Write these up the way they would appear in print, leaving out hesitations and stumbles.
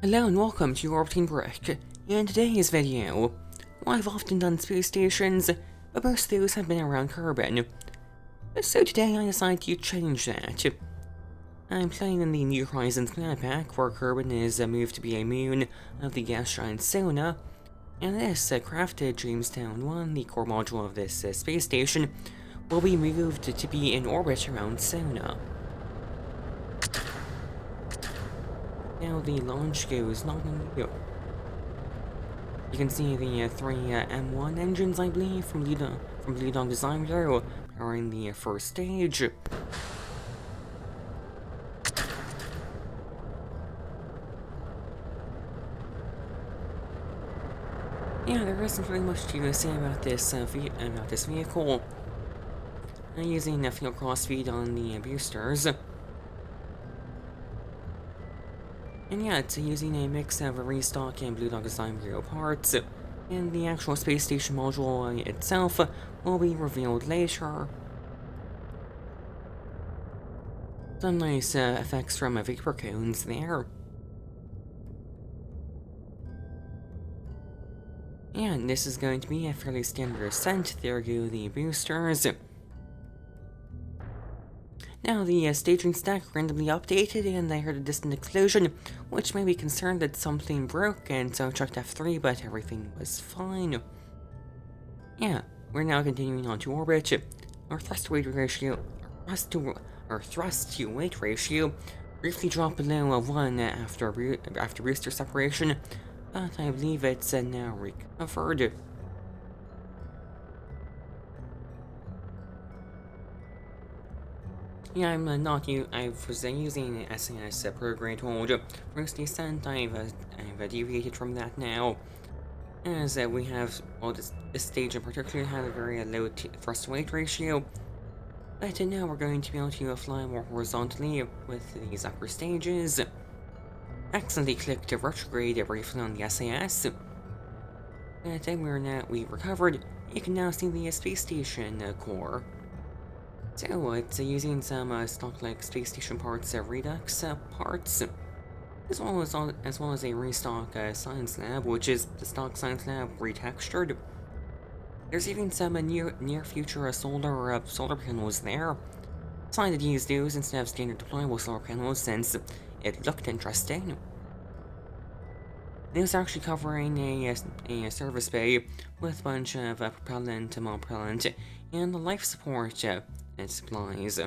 Hello and welcome to Orbiting Brick. In today's video, I've often done space stations, but most of those have been around Kerbin. So today I decided to change that. I'm playing in the New Horizons map pack, where Kerbin is moved to be a moon of the Gas Giant Sonnah, and this crafted Jamestown 1, the core module of this space station, will be moved to be in orbit around Sonnah. Now the launch goes not on you. You can see the three M1 engines, I believe, from Restock Design Bureau, powering the first stage. Yeah, there isn't really much to say about this vehicle. Using fuel cross feed on the boosters. And yeah, it's using a mix of Restock and Restock Design Bureau parts, and the actual space station module itself will be revealed later. Some nice effects from vapor cones there. And this is going to be a fairly standard ascent. There go the boosters. Now, the staging stack randomly updated, and I heard a distant explosion, which made me concerned that something broke, and so I checked F3, but everything was fine. Yeah, we're now continuing on to orbit. Our thrust-to-weight ratio briefly dropped below 1 after booster separation, but I believe it's now recovered. Yeah, I was using SAS program tool first descent. I've deviated from that now, as we have, well, this stage in particular had a very low thrust-to-weight ratio, but now we're going to be able to fly more horizontally with these upper stages. Accidentally clicked retrograde briefly on the SAS, but then we've recovered. You can now see the space station core. So it's using some stock-like space station parts, Redux parts, as well as a Restock science lab, which is the stock science lab retextured. There's even some near future solar panels there. Decided to use those instead of standard deployable solar panels since it looked interesting. It was actually covering a service bay with a bunch of propellant, monopropellant, and life support supplies,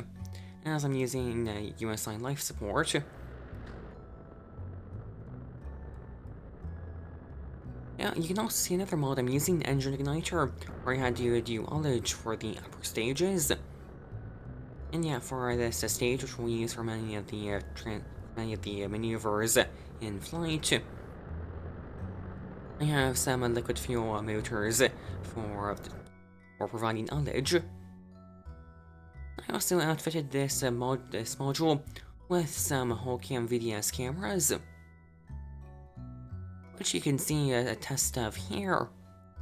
as I'm using USI life support. Yeah, you can also see another mod I'm using, Engine Igniter, where I had to do ullage for the upper stages. And yeah, for this stage, which we'll use for many of the maneuvers in flight, I have some liquid fuel motors for providing ullage. I also outfitted this module with some whole cam VDS cameras, which you can see a test of here.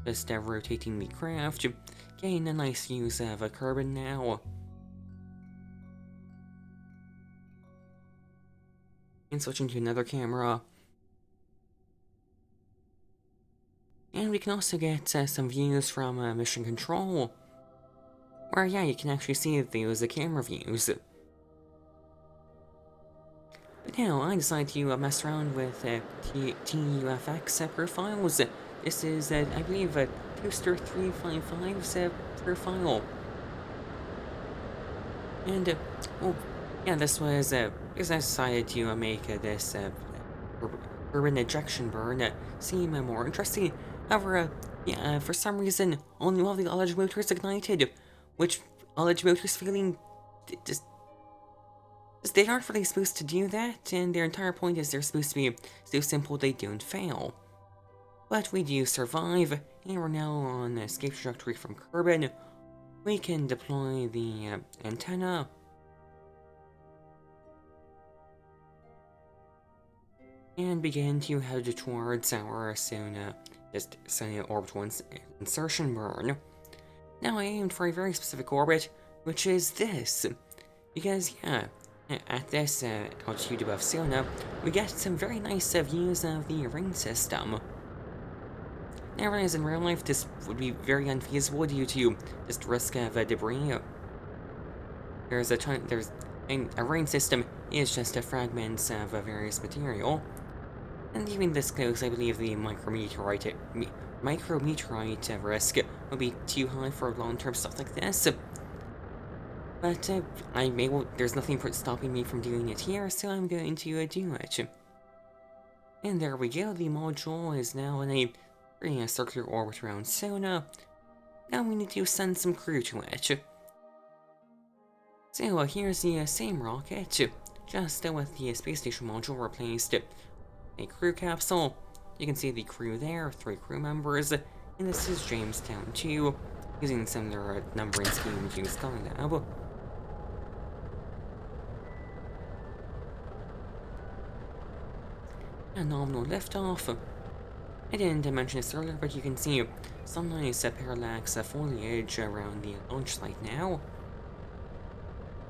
Just rotating the craft, getting a nice views of a Kerbin now. And switching to another camera. And we can also get some views from mission control, where yeah, you can actually see those camera views. But now I decided to mess around with TUFX profiles. This is, I believe, a Toaster 355's profile. And, well, yeah, this was, because I decided to make this urban ejection burn seem more interesting. However, yeah, for some reason, only one of the ullage motors ignited, which ullage motors failing just they aren't really supposed to do that, and their entire point is they're supposed to be so simple they don't fail. But we do survive, and we're now on an escape trajectory from Kerbin. We can deploy the antenna. And begin to head towards our Sonnah orbital insertion burn. Now I aimed for a very specific orbit, which is this. Because, yeah, At this altitude above Sonnah, we get some very nice views of the ring system. Now, whereas in real life this would be very unfeasible due to just risk of debris. A ring system is just a fragments of various material. And even this close, I believe the micrometeorite risk would be too high for long-term stuff like this. But there's nothing stopping me from doing it here, so I'm going to do it. And there we go, the module is now in a pretty circular orbit around Sonnah. Now we need to send some crew to it. So here's the same rocket, just with the space station module replaced. A crew capsule. You can see the crew there, 3 crew members, and this is Jamestown 2, using similar numbering scheme to Skylab. A nominal liftoff. I didn't mention this earlier, but you can see some nice parallax foliage around the launch site now.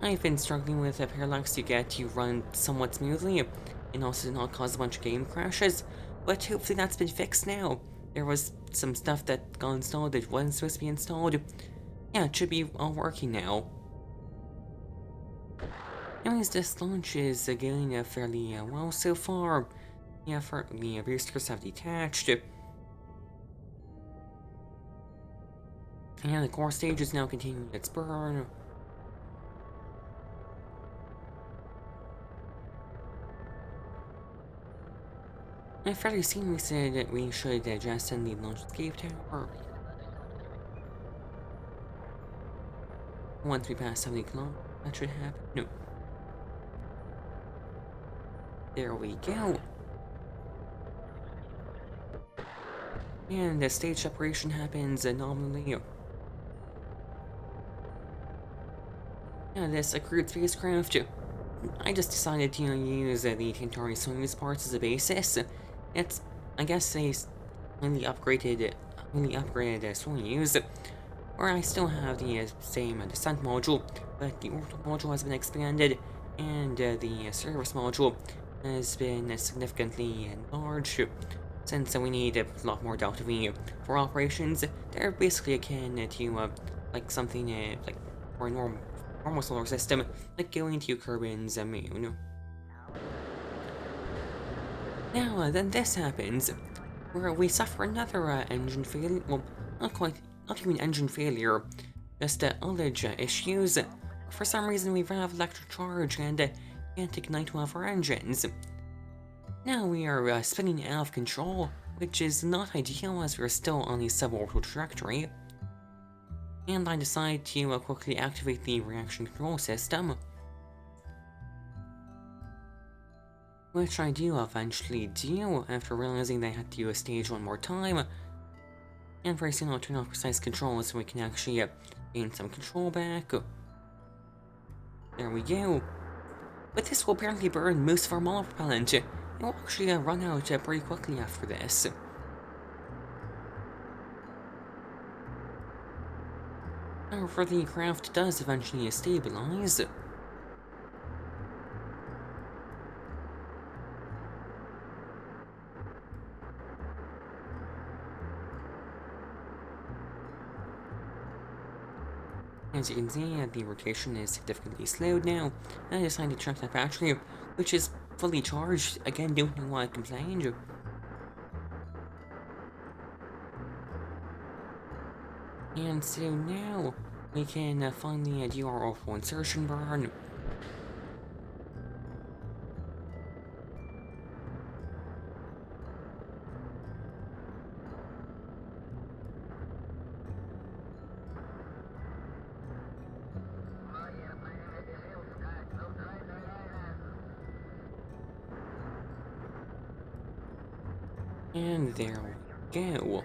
I've been struggling with parallax to get to run somewhat smoothly, and also not cause a bunch of game crashes, but hopefully that's been fixed now. There was some stuff that got installed that wasn't supposed to be installed. Yeah, it should be all working now. Anyways, this launch is going fairly well so far. Yeah, the boosters have detached. And the core stage is now continuing its burn. And fairly soon we said that we should just send the launch escape tower. Once we pass 70 kilometers, that should happen. No. There we go. And the stage separation happens nominally. And this accrued spacecraft, I just decided to use the Tantari Soyuz parts as a basis. It's, I guess, a highly upgraded Soyuz, where I still have the same descent module, but the orbital module has been expanded, and the service module has been significantly enlarged. Since we need a lot more Delta V for operations, they're basically akin to like something like for a normal solar system, like going to Kerbin's moon. Now, then this happens, where we suffer another engine failure. Well, not even engine failure, just ullage issues. For some reason, we ran out of electric charge and can't ignite one of our engines. Now we are spinning out of control, which is not ideal as we're still on the suborbital trajectory. And I decide to quickly activate the reaction control system, which I do eventually do after realizing that I had to do a stage one more time. And very soon I'll turn off precise control so we can actually gain some control back. There we go. But this will apparently burn most of our monopropellant. It will actually run out pretty quickly after this. However, the craft does eventually stabilize. As you can see, the rotation is significantly slowed now, and I decided to check that battery, which is fully charged. Again, don't know why I complained. And so now, we can finally do our orbital insertion burn. And there we go.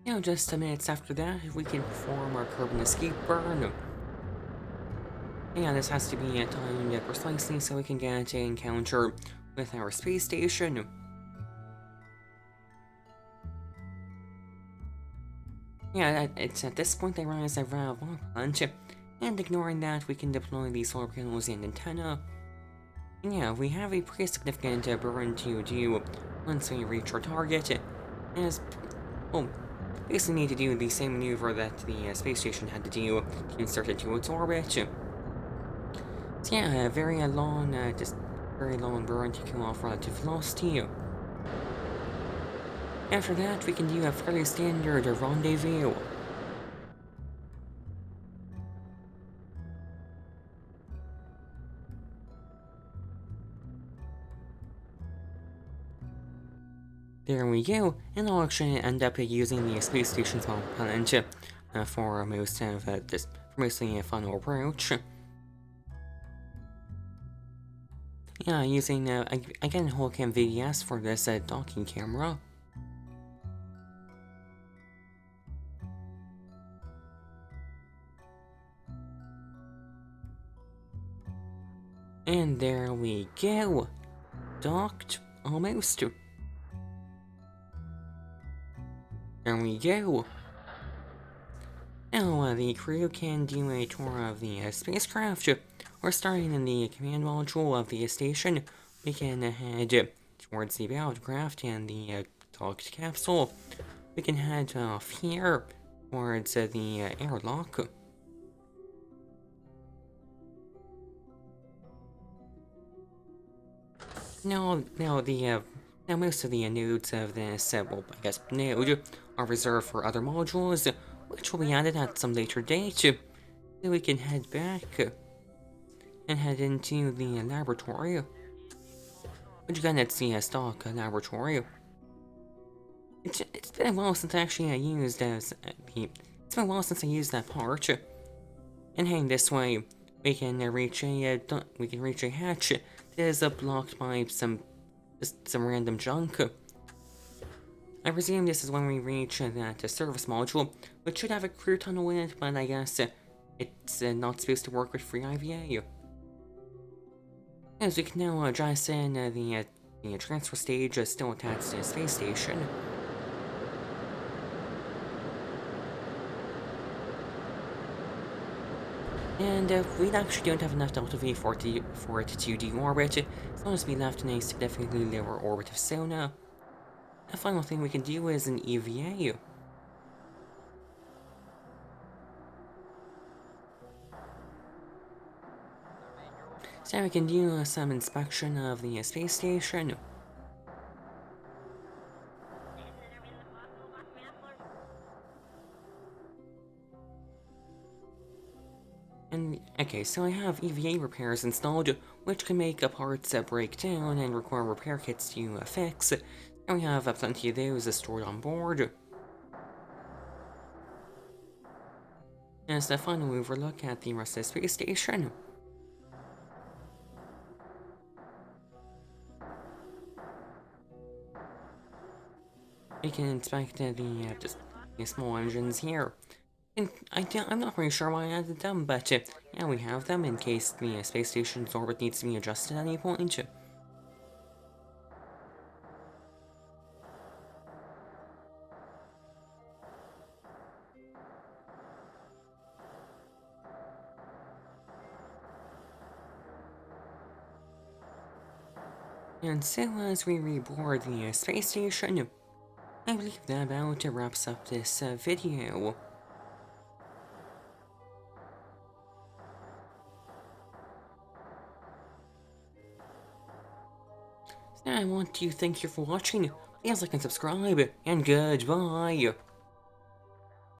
Now, just minutes after that, we can perform our Kerbin escape burn. And this has to be timed precisely so we can get an encounter with our space station. Yeah, it's at this point I realize I ran out of monopropellant, And ignoring that, we can deploy the solar panels and antenna. And yeah, we have a pretty significant burn to do once we reach our target, as, well, basically need to do the same maneuver that the space station had to do to insert it to its orbit. So yeah, a very long, very long burn to kill off relative velocity. After that, we can do a fairly standard rendezvous. There we go, and I'll actually end up using the space station's small propellant for most of this, for mostly a final approach. Yeah, using again Holcam VDS for this docking camera. And there we go, docked almost. There we go. Now the crew can do a tour of the spacecraft. We're starting in the command module of the station. We can head towards the bow craft and the docked capsule. We can head off here towards the airlock. Now most of the nodes of this, well, I guess node, are reserved for other modules, which will be added at some later date. So we can head back and head into the laboratory. Which again, it's the stock laboratory. It's been a while since I actually used as it's been a while since I used that part. And heading this way, we can reach a hatch that is blocked by some random junk. I presume this is when we reach that service module, which should have a crew tunnel in it, but I guess it's not supposed to work with free IVA. As we can now jettison the transfer stage still attached to the space station. And we actually don't have enough delta V for it to deorbit, as long as we left in a significantly lower orbit of Sonnah. The final thing we can do is an EVA. So we can do some inspection of the space station. And okay, so I have EVA repairs installed, which can make parts break down and require repair kits to fix. And we have plenty of those stored on board. As the final overlook at the rest of the space station. We can inspect the small engines here. And I'm not really sure why I added them, but yeah, we have them in case the space station's orbit needs to be adjusted at any point. And so as we reboard the space station, I believe that about wraps up this video. So I want to thank you for watching. Please like and subscribe, and goodbye.